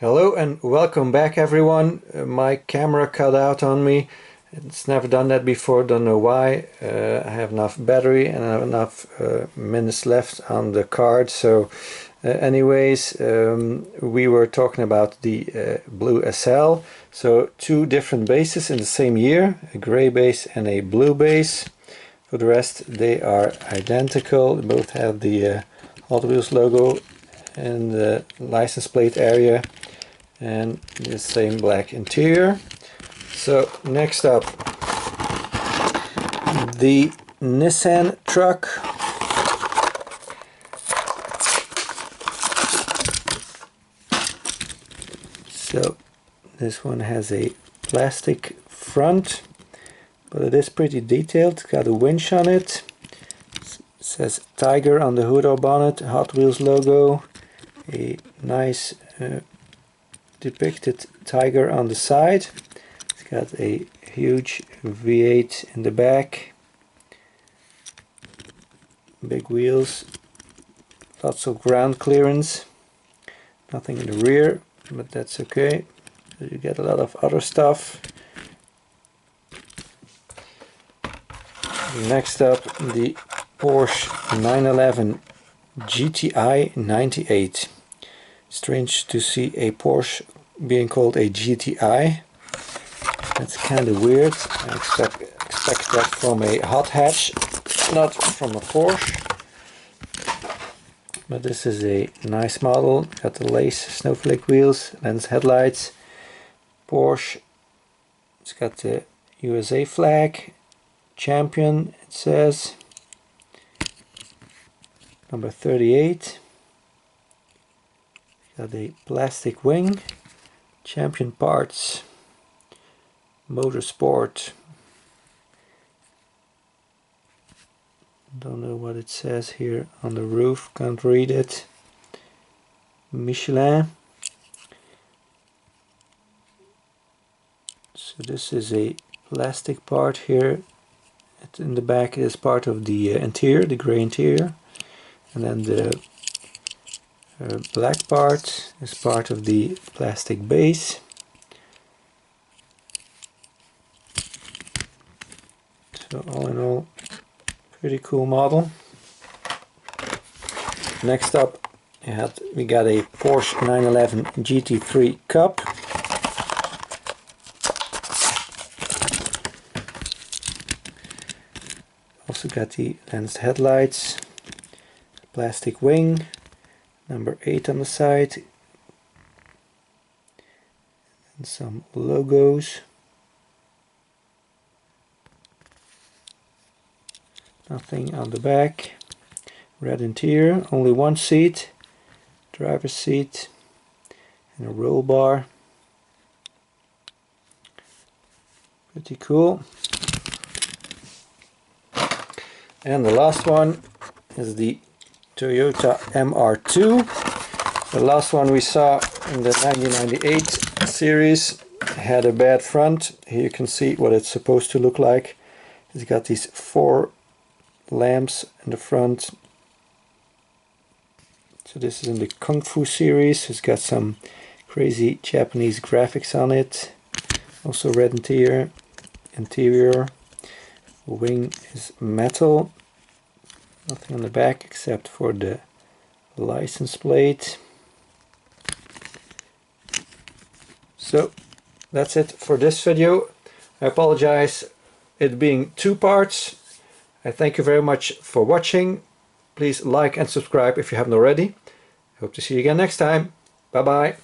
Hello and welcome back everyone. My camera cut out on me. It's never done that before, don't know why. I have enough battery and I have enough minutes left on the card. So anyways, we were talking about the blue SL. So two different bases in the same year, a gray base and a blue base. For the rest they are identical. They both have the Hot Wheels logo in the license plate area and the same black interior. So next up, the Nissan Truck. So this one has a plastic front, but it is pretty detailed. It's got a winch on it. It says Tiger on the hood or bonnet, Hot Wheels logo, a nice depicted tiger on the side. It's got a huge V8 in the back, big wheels, lots of ground clearance, nothing in the rear, but that's okay. So you get a lot of other stuff. Next up, the Porsche 911 GTI 98. Strange to see a Porsche being called a GTI. That's kind of weird. I expect that from a hot hatch, not from a Porsche. But this is a nice model. Got the lace snowflake wheels, lens headlights. Porsche. It's got the USA flag. Champion, it says. Number 38. Got a plastic wing, Champion parts, Motorsport. Don't know what it says here on the roof, can't read it. Michelin. So this is a plastic part here. In the back is part of the interior, the grey interior, and then the black part is part of the plastic base. So all in all, pretty cool model. Next up we got a Porsche 911 GT3 Cup. Also got the lensed headlights, plastic wing, number 8 on the side, and some logos. Nothing on the back. Red interior, only one seat, driver's seat, and a roll bar. Pretty cool. And the last one is the Toyota MR2. The last one we saw in the 1998 series had a bad front. Here you can see what it's supposed to look like. It's got these 4 lamps in the front. So this is in the Kung Fu series. It's got some crazy Japanese graphics on it. Also red interior. Wing is metal. Nothing on the back except for the license plate. So that's it for this video. I apologize it being 2 parts. I thank you very much for watching. Please like and subscribe if you haven't already. Hope to see you again next time. Bye bye.